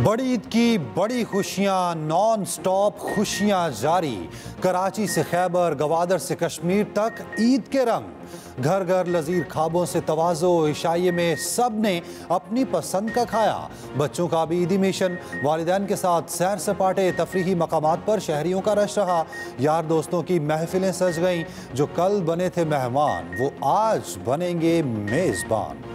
बड़ी ईद की बड़ी खुशियां, नॉन स्टॉप खुशियां जारी। कराची से खैबर, गवादर से कश्मीर तक ईद के रंग। घर घर लजीर खाबों से तवाज़ो। इशाइये में सब ने अपनी पसंद का खाया। बच्चों का भी ईदी मिशन। वालिदैन के साथ सैर सपाटे, तफरीही मकामात पर शहरियों का रश रहा। यार दोस्तों की महफिलें सज गईं। जो कल बने थे मेहमान, वो आज बनेंगे मेज़बान।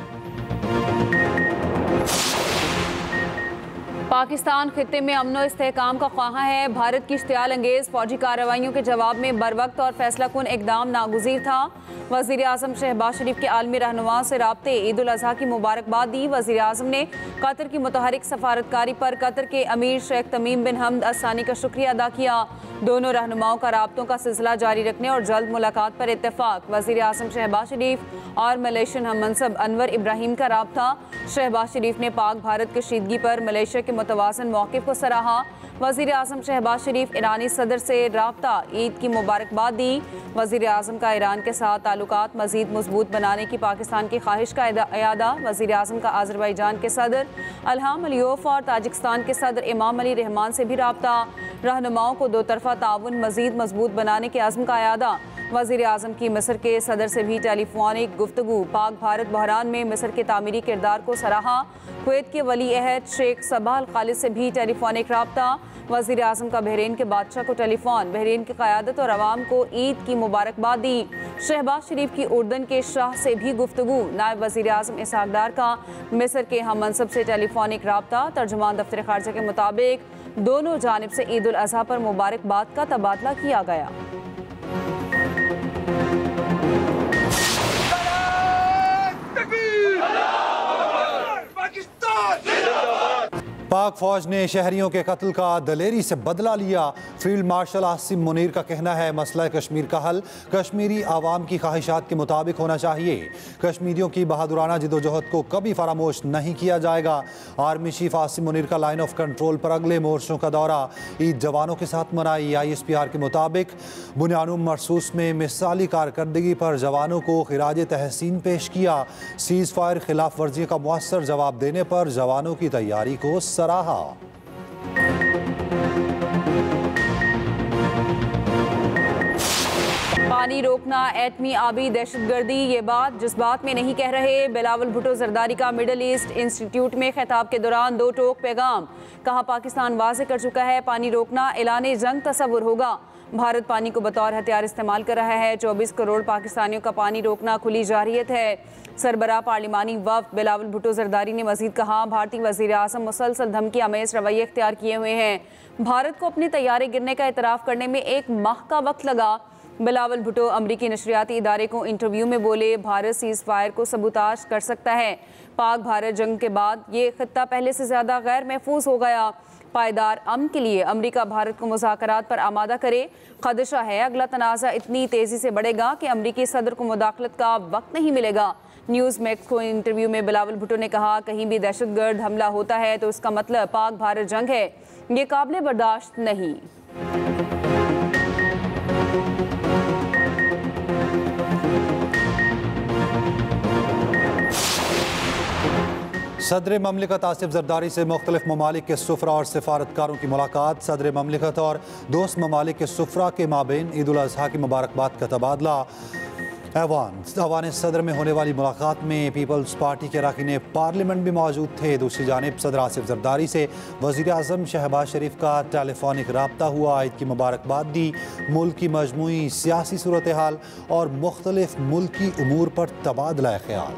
पाकिस्तान खित्ते में अमन और इस्तेहकाम का ख्वाहा है। भारत की इश्तियाल अंगेज फौजी कार्रवाइयों के जवाब में बरवक्त और फैसला कुन इकदाम नागुज़ीर था। वज़ीर आज़म शहबाज शरीफ के आलमी रहनुमा से राब्ते, ईद उल अज़हा की मुबारकबाद दी। वज़ीर आज़म ने कतर की मुतहरिक सफारतकारी पर कतर के अमीर शेख तमीम बिन हमद असानी का शुक्रिया अदा किया। दोनों रहनुमाओं का राब्तों का सिलसिला जारी रखने और जल्द मुलाकात पर इत्तेफाक। वज़ीर आज़म शहबाज शरीफ और मलेशियन हम मनसब अनवर इब्राहिम का राब्ता। शहबाज शरीफ ने पाक भारत कशीदगी पर मलेशिया के मुतवाज़िन मौक़िफ़ को सराहा। वज़ीर आज़म शहबाज शरीफ ईरानी सदर से राब्ता, ईद की मुबारकबाद दी। वज़ीर आज़म का ईरान के साथ ताल्लुकात मज़ीद मजबूत बनाने की पाकिस्तान की ख्वाहिश का अयादा। वज़ीर आज़म का आज़रबाईजान के सदर अल्हाम अलियोफ और ताजिकिस्तान के सदर इमाम अली रहमान से भी राब्ता। रहनुमाओं को दो तरफ़ा ताउन मज़ीद मजबूत बनाने के अज़्म का अयादा। वज़ीर आज़म की मिस्र के सदर से भी टेलीफोनिक गुफ्तगू। पाक भारत बहरान में मिस्र के तामीरी किरदार को सराहा। कुवैत के वली अहद शेख सबा अल खालिद से भी टेलीफोनिक राब्ता। वज़ीर आज़म का बहरीन के बादशाह को टेलीफोन। बहरीन की क़यादत और अवाम को ईद की मुबारकबाद दी। शहबाज शरीफ की उर्दन के शाह से भी गुफ्तगू। नायब वज़ीर आज़म इसहाक़ डार का मिस्र के हम मनसब से टेलीफोनिक राब्ता। तर्जुमान दफ्तर ख़ारजा के मुताबिक दोनों जानिब से ईद उल अज़हा पर मुबारकबाद का तबादला किया गया। पाक फौज ने शहरियों के कत्ल का दलेरी से बदला लिया। फील्ड मार्शल आसिम मुनीर का कहना है, मसला कश्मीर का हल कश्मीरी आवाम की ख्वाहिशात के मुताबिक होना चाहिए। कश्मीरियों की बहादुराना जिदोजहद को कभी फरामोश नहीं किया जाएगा। आर्मी चीफ आसिम मुनीर का लाइन ऑफ कंट्रोल पर अगले मोर्चों का दौरा। ईद जवानों के साथ मनाई। ISPR के मुताबिक बुनियानुम मरसूस में मिसाली कारकर्दगी पर जवानों को खिराज तहसीन पेश किया। सीज़ फायर खिलाफ वर्जी का मुअस्सर जवाब देने पर जवानों की तैयारी को सराहा। पानी रोकना एटमी आबी दहशतगर्दी, ये बात जिस बात में नहीं कह रहे। बिलावल भुट्टो जरदारी का मिडल ईस्ट इंस्टीट्यूट में खिताब के दौरान दो टोक पैगाम। कहा, पाकिस्तान वाज़ेह कर चुका है, पानी रोकना ऐलान जंग तस्वुर होगा। भारत पानी को बतौर हथियार इस्तेमाल कर रहा है। 24 करोड़ पाकिस्तानियों का पानी रोकना खुली जारियत है। सरबराह पार्लिमानी वफ़द बिलावल भुट्टो जरदारी ने मजीद कहा, भारतीय वज़ीर आज़म मुसलसल धमकी आमेज़ रवैये इख्तियार किए हुए हैं। भारत को अपने तैयारे गिरने का एतराफ़ करने में 1 माह का वक्त लगा। बिलावल भुट्टो अमरीकी नशरियाती इदारे को इंटरव्यू में बोले, भारत सीज़ फायर को सबूताज कर सकता है। पाक भारत जंग के बाद ये खित्ता पहले से ज़्यादा गैर महफूज हो गया। पायदार अमन के लिए अमरीका भारत को मुज़ाकरात पर आमादा करे। खदशा है अगला तनाज़ा इतनी तेज़ी से बढ़ेगा कि अमरीकी सदर को मुदाखलत का वक्त नहीं मिलेगा। न्यूज़ मैक्स को इंटरव्यू में बिलावल भुट्टो ने कहा, कहीं भी दहशतगर्द हमला होता है तो इसका मतलब पाक भारत जंग है। ये काबिल बर्दाश्त नहीं। सदर ममलिकत आसिफ जरदारी से मुख्तलिफ ममालिक के सुफरा और सिफारतकारों की मुलाकात। सदर ममलिकत और दोस्त ममालिक के सुफरा के माबेन ईद उल अज़हा की मुबारकबाद का तबादला। ऐवान सदर में होने वाली मुलाकात में पीपल्स पार्टी के अरकान पार्लियामेंट भी मौजूद थे। दूसरी जानिब सदर आसिफ जरदारी से वज़ीर आज़म शहबाज शरीफ का टेलीफोनिक राब्ता हुआ। ईद की मुबारकबाद दी। मुल्क की मजमूई सियासी सूरत हाल और मुख्तलिफ मुल्की उमूर पर तबादला ख्याल।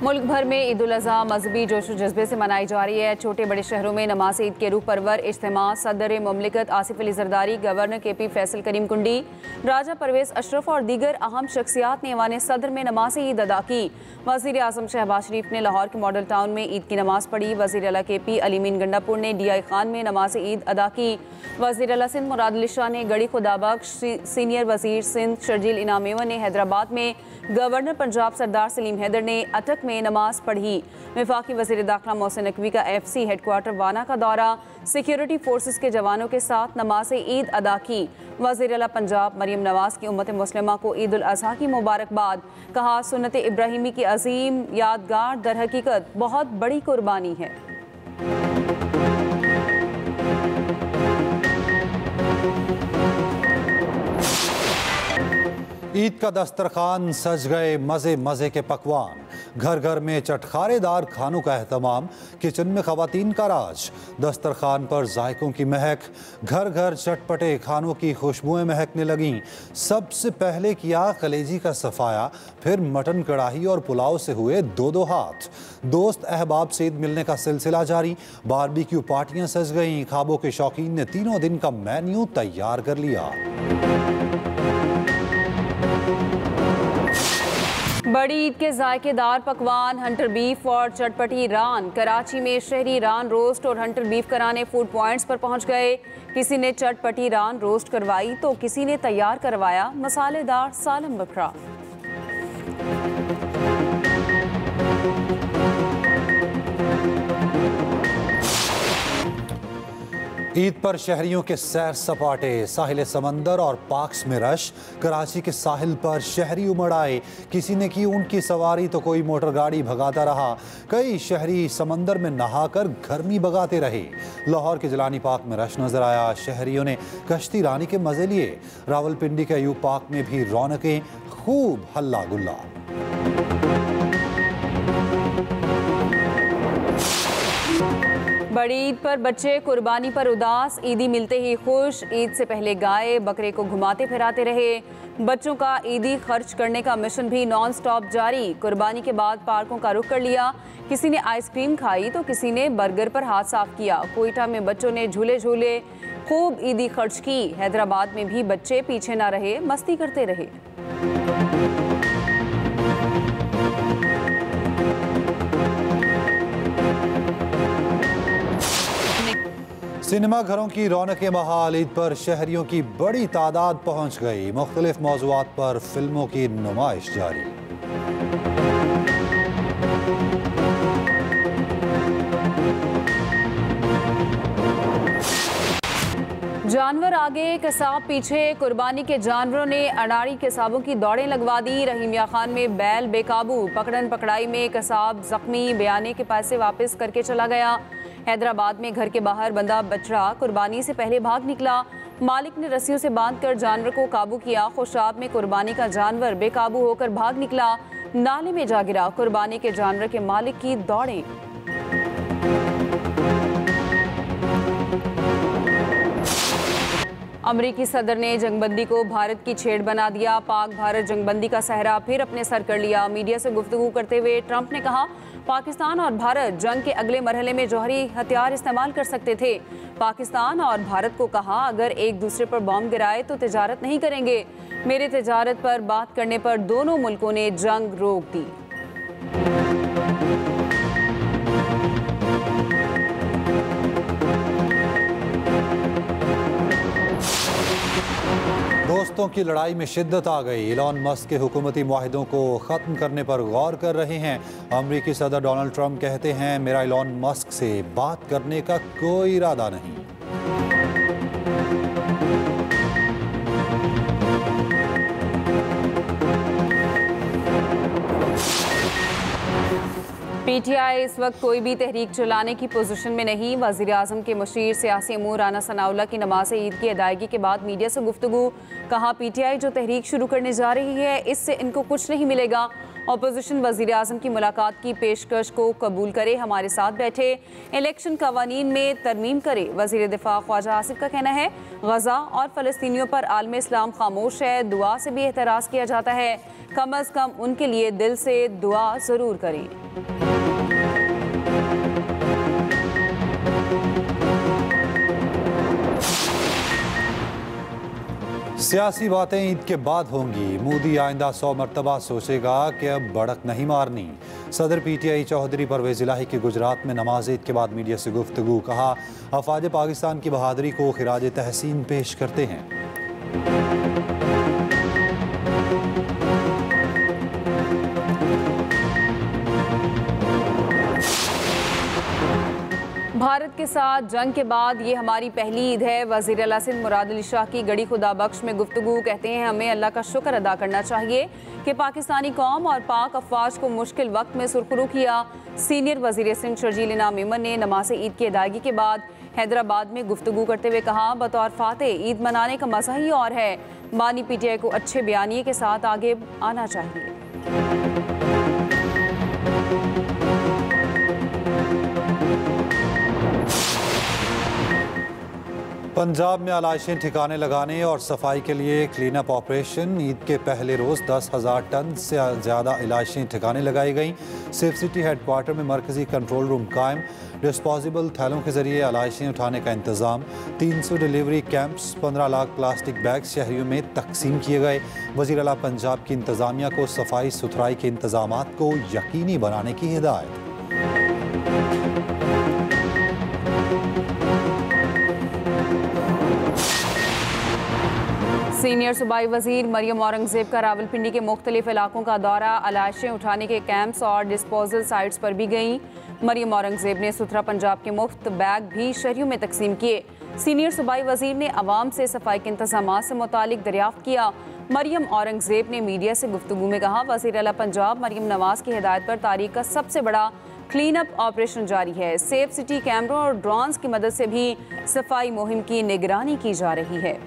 मुल्क भर में ईद उल अज़हा मजहबी जोश व जज्बे से मनाई जा रही है। छोटे बड़े शहरों में नमाज ईद के रूह परवर इज्तिमा। सदर ममलिकत आसिफ अली जरदारी, गवर्नर KP फैसल करीम कुंडी, राजा परवेज़ अशरफ और दीगर अहम शख्सियात ने ऐवान सदर में नमाज ईद अदा की। वज़ीर आज़म शहबाज शरीफ ने लाहौर के मॉडल टाउन में ईद की नमाज पढ़ी। वज़ीर आला KP अलीमीन गंडापुर ने DI खान में नमाज ईद अदा की। वज़ीर आला सिंध मुराद अली शाह ने गढ़ी खुदाबख्श, सीनियर वज़ीर सिंध शर्जील इनाम मेमन ने हैदराबाद में, गवर्नर पंजाब सरदार सलीम हैदर ने अटक में नमाज पढ़ी। वफाकी वज़ीर दाखिला मोहसिन नकवी का FC हेडक्वार्टर वाना का दौरा, सिक्योरिटी फोर्सेस के जवानों के साथ नमाज ईद अदा की। वज़ीर आला पंजाब मरियम नवाज की उम्मत मुस्लिमा को ईद उल अज़हा की मुबारकबाद। कहा, सुन्नत इब्राहिमी की अजीम यादगार दर हकीकत बहुत बड़ी कुर्बानी है। ईद का दस्तरखान सज गए मज़े मज़े के पकवान, घर घर में चटखारेदार खानों का एहतमाम, किचन में ख़वातीन का राज। दस्तरखान पर जायकों की महक, घर घर चटपटे खानों की खुशबुएं महकने लगीं। सबसे पहले किया कलेजी का सफाया, फिर मटन कढ़ाई और पुलाव से हुए दो दो हाथ। दोस्त अहबाब से ईद मिलने का सिलसिला जारी, बारबेक्यू पार्टियां सज गईं। ख्वाबों के शौकीन ने तीनों दिन का मेन्यू तैयार कर लिया। बड़ी ईद के जायकेदार पकवान, हंटर बीफ और चटपटी रान। कराची में शहरी रान रोस्ट और हंटर बीफ कराने फूड पॉइंट्स पर पहुंच गए। किसी ने चटपटी रान रोस्ट करवाई तो किसी ने तैयार करवाया मसालेदार सालन बकरा। ईद पर शहरियों के सैर सपाटे, साहिल समंदर और पार्क्स में रश। कराची के साहिल पर शहरी उमड़ आए, किसी ने की ऊंट की सवारी तो कोई मोटर गाड़ी भगाता रहा। कई शहरी समंदर में नहाकर गर्मी भगाते रहे। लाहौर के जलानी पार्क में रश नजर आया, शहरियों ने कश्ती रानी के मजे लिए। रावलपिंडी के अयूब पार्क में भी रौनकें, खूब हल्ला गुल्ला। बड़ी ईद पर बच्चे कुर्बानी पर उदास, ईदी मिलते ही खुश। ईद से पहले गाय बकरे को घुमाते फिराते रहे। बच्चों का ईदी खर्च करने का मिशन भी नॉन स्टॉप जारी। कुर्बानी के बाद पार्कों का रुख कर लिया। किसी ने आइसक्रीम खाई तो किसी ने बर्गर पर हाथ साफ किया। कोयटा में बच्चों ने झूले झूले, खूब ईदी खर्च की। हैदराबाद में भी बच्चे पीछे ना रहे, मस्ती करते रहे। सिनेमा घरों की रौनकें बहाल, ईद पर शहरियों की बड़ी तादाद पहुंच गई। मुख्तलिफ मौज़ूआत पर फिल्मों की नुमाइश जारी। जानवर आगे कसाब पीछे, कुर्बानी के जानवरों ने अनाड़ी कसाबों की दौड़ें लगवा दी। रहीमिया खान में बैल बेकाबू, पकड़न पकड़ाई में कसाब जख्मी, बयाने के पैसे वापस करके चला गया। हैदराबाद में घर के बाहर बंधा बछड़ा कुर्बानी से पहले भाग निकला। मालिक ने रस्सियों से बांधकर जानवर को काबू किया। खुशाब में कुर्बानी का जानवर बेकाबू होकर भाग निकला, नाले में जा गिरा। कुर्बानी के जानवर के मालिक की दौड़ें। अमरीकी सदर ने जंगबंदी को भारत की छेड़ बना दिया। पाक भारत जंगबंदी का सहरा फिर अपने सर कर लिया। मीडिया से गुफ्तगू करते हुए ट्रंप ने कहा, पाकिस्तान और भारत जंग के अगले मरहले में जौहरी हथियार इस्तेमाल कर सकते थे। पाकिस्तान और भारत को कहा, अगर एक दूसरे पर बॉम्ब गिराए तो तिजारत नहीं करेंगे। मेरे तिजारत पर बात करने पर दोनों मुल्कों ने जंग रोक दी। दोस्तों की लड़ाई में शिद्दत आ गई। इलॉन मस्क के हुकूमती मुआहिदों को ख़त्म करने पर गौर कर रहे हैं। अमरीकी सदर डोनाल्ड ट्रंप कहते हैं, मेरा इलॉन मस्क से बात करने का कोई इरादा नहीं। पीटीआई इस वक्त कोई भी तहरीक चलाने की पोजीशन में नहीं। वज़ीर आज़म के मुशीर सियासी अमूर राना सनाउल्लाह की नमाज ईद की अदायगी के बाद मीडिया से गुफ्तगू। कहा, पीटीआई जो तहरीक शुरू करने जा रही है इससे इनको कुछ नहीं मिलेगा। अपोजिशन वज़ीर आज़म की मुलाकात की पेशकश को कबूल करे, हमारे साथ बैठे, इलेक्शन कवानीन में तरमीम करे। वज़ीर दिफा ख्वाजा आसिफ का कहना है, गजा और फ़लस्तीनियों पर आलम इस्लाम खामोश है, दुआ से भी एतराज़ किया जाता है। कम अज़ कम उनके लिए दिल से दुआ ज़रूर करें। सियासी बातें ईद के बाद होंगी। मोदी आइंदा 100 मरतबा सोचेगा कि अब बढ़क नहीं मारनी। सदर पीटीआई चौधरी परवेज़ इलाही की गुजरात में नमाज ईद के बाद मीडिया से गुफ्तगू। कहा, अफवाज पाकिस्तान की बहादुरी को खिराज तहसीन पेश करते हैं। भारत के साथ जंग के बाद ये हमारी पहली ईद है। वज़ीर आला सिंध मुराद अली शाह की गड़ी खुदा बख्श में गुफ्तगू। कहते हैं हमें अल्लाह का शुक्र अदा करना चाहिए कि पाकिस्तानी कौम और पाक अफवाज को मुश्किल वक्त में सुरखरू किया। सीनियर वज़ीर सिंध शर्जील इनाम मेमन ने नमाज ईद की अदायगी के बाद हैदराबाद में गुफ्तगू करते हुए कहा, बतौर फातेह ईद मनाने का मज़ा ही और है। बानी PTI को अच्छे बयानिए के साथ आगे आना चाहिए। पंजाब में आलाइशें ठिकाने लगाने और सफाई के लिए क्लीन अप ऑपरेशन। ईद के पहले रोज़ 10,000 टन से ज़्यादा आलाइशें ठिकाने लगाई गईं। सेफ सिटी हेडक्वार्टर में मरकजी कंट्रोल रूम कायम। डिस्पोजेबल थैलों के जरिए आलाइशें उठाने का इंतज़ाम। 300 delivery camps, 15 lakh plastic bag शहरियों में तकसीम किए गए। वज़ीर आला पंजाब की इंतज़ामिया को सफाई सुथराई के इंतज़ामात को यकीनी बनाने की हिदायत। सीनियर सूबाई वजीर मरियम औरंगजेब का रावलपिंडी के मुख्तलिफ इलाकों का दौरा। आलाइशें उठाने के कैंप्स और डिस्पोजल साइट्स पर भी गईं। मरियम औरंगजेब ने सुथरा पंजाब के मुफ्त बैग भी शहरियों में तकसीम किए। सीनियर सूबाई वजीर ने अवाम से सफाई के इंतजामात से मुतालिक दरियाफ्त किया। मरियम औरंगजेब ने मीडिया से गुफ्तगू में कहा, वज़ीर आला पंजाब मरियम नवाज की हिदायत पर तारीख का सबसे बड़ा क्लीन अप ऑपरेशन जारी है। सेफ सिटी कैमरों और ड्रोन्स की मदद से भी सफाई मुहिम की निगरानी की जा रही है।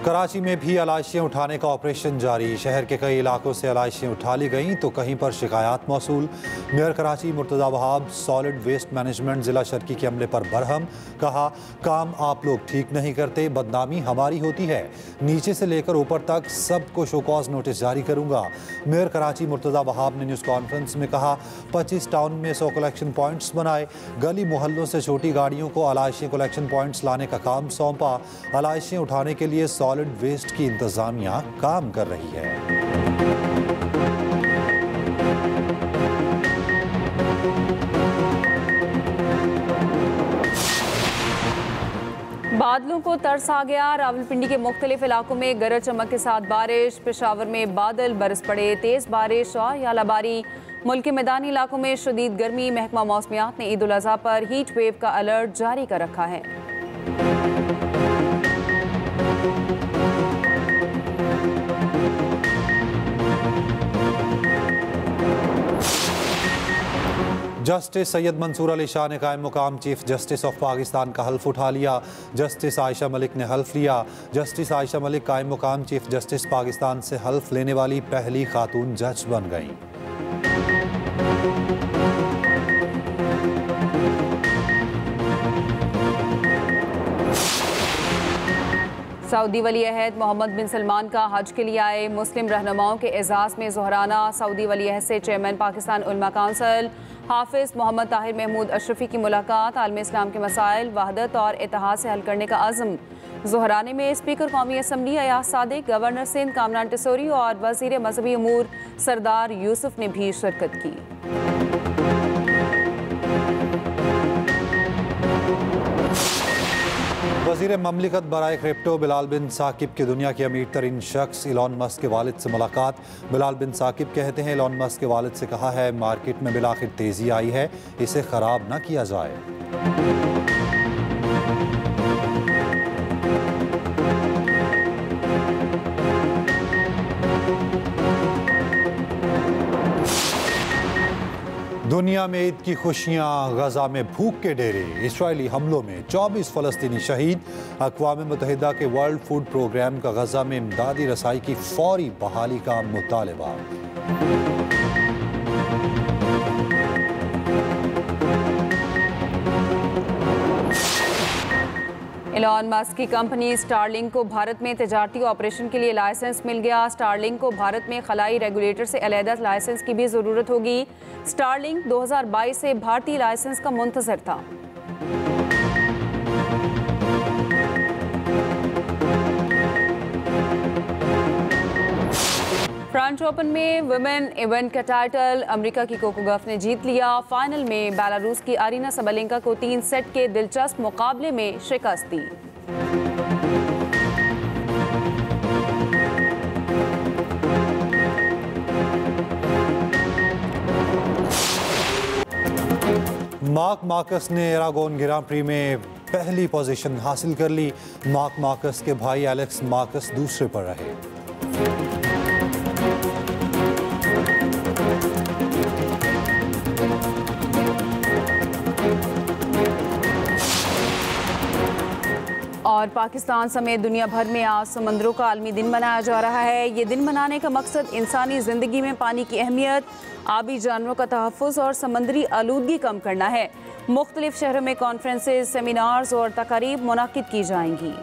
कराची में भी आलाइशें उठाने का ऑपरेशन जारी। शहर के कई इलाकों से आलाइशें उठा ली गईं तो कहीं पर शिकायत मौसूल। Mayor Karachi Murtaza Wahab solid waste management ज़िला शर्की के अमले पर बरहम। कहा, काम आप लोग ठीक नहीं करते, बदनामी हमारी होती है। नीचे से लेकर ऊपर तक सबको शोकॉज नोटिस जारी करूँगा। मेयर कराची मुर्तज़ा वहाब ने न्यूज़ कॉन्फ्रेंस में कहा, 25 टाउन में 100 कलेक्शन पॉइंट्स बनाए। गली मोहल्लों से छोटी गाड़ियों को आलाइशें कलेक्शन पॉइंट्स लाने का काम सौंपा। आलाइशें उठाने के लिए सॉलिड वेस्ट की इंतजामिया काम कर रही है। बादलों को तरस आ गया। रावलपिंडी के मुख्तलिफ इलाकों में गरज चमक के साथ बारिश। पेशावर में बादल बरस पड़े। तेज बारिश और यालाबारी। मुल्क के मैदानी इलाकों में शदीद गर्मी। महकमा मौसमियात ने ईद उल अज़हा पर हीट वेव का अलर्ट जारी कर रखा है। जस्टिस सैयद मंसूर अली शाह ने कायम मुकाम चीफ जस्टिस ऑफ पाकिस्तान का हल्फ उठा लिया। जस्टिस आयशा मलिक ने हल्फ लिया। जस्टिस आयशा मलिक कायम मुकाम चीफ जस्टिस पाकिस्तान से हल्फ लेने वाली पहली खातून जज बन गईं। सऊदी वली अहद मोहम्मद बिन सलमान का हज के लिए आए मुस्लिम रहनुमाओं के एजाज़ में ज़ोहराना। सऊदी वली अहद से चेयरमैन पाकिस्तान उलमा काउंसिल हाफिज़ मोहम्मद ताहिर महमूद अशरफी की मुलाकात। आलम इस्लाम के मसाइल वहदत और इत्तेहाद से हल करने का अज़्म। ज़ोहराने में स्पीकर कौमी असम्बली अयाज सादिक, गवर्नर सिंध कामरान टिसोरी और वज़ीर मजहबी अमूर सरदार यूसुफ ने भी शिरकत की। वज़ीर ममलिकत बराए क्रिप्टो बिलाल बिन साकिब के दुनिया के अमीर तरीन शख्स इलॉन मस्क के वालिद से मुलाकात। बिलाल बिन साकिब कहते हैं, इलॉन मस्क के वालिद से कहा है मार्केट में बिलाखिर तेज़ी आई है, इसे ख़राब ना किया जाए। दुनिया में ईद की खुशियां, गजा में भूख के डेरे। इसराइली हमलों में 24 फ़लस्तीनी शहीद। अक़वाम मुत्तहिदा के वर्ल्ड फूड प्रोग्राम का गजा में इमदादी रसाई की फौरी बहाली का मुतालबा। इलॉन मस्क की कंपनी स्टारलिंक को भारत में तिजारती ऑपरेशन के लिए लाइसेंस मिल गया। स्टारलिंक को भारत में खलाई रेगुलेटर से अलहदा लाइसेंस की भी ज़रूरत होगी। स्टारलिंक 2022 से भारतीय लाइसेंस का मुंतज़र था। फ्रेंच ओपन में वुमेन इवेंट का टाइटल अमेरिका की कोको गफ ने जीत लिया। फाइनल में बेलारूस की अरीना सबलेंका को 3 सेट के दिलचस्प मुकाबले में शिकस्त दी। मार्क मार्कस ने एरागोन ग्रां प्री में पहली पोजीशन हासिल कर ली। मार्क मार्कस के भाई एलेक्स मार्कस दूसरे पर रहे। और पाकिस्तान समेत दुनिया भर में आज समंदरों का आलमी दिन मनाया जा रहा है। ये दिन मनाने का मकसद इंसानी ज़िंदगी में पानी की अहमियत, आबी जानवरों का तहफ़्फ़ुज़ और समंदरी आलूदगी कम करना है। मुख्तलिफ शहरों में कॉन्फ्रेंसेस, सेमिनार्स और तकारीब मुनाकिद की जाएंगी।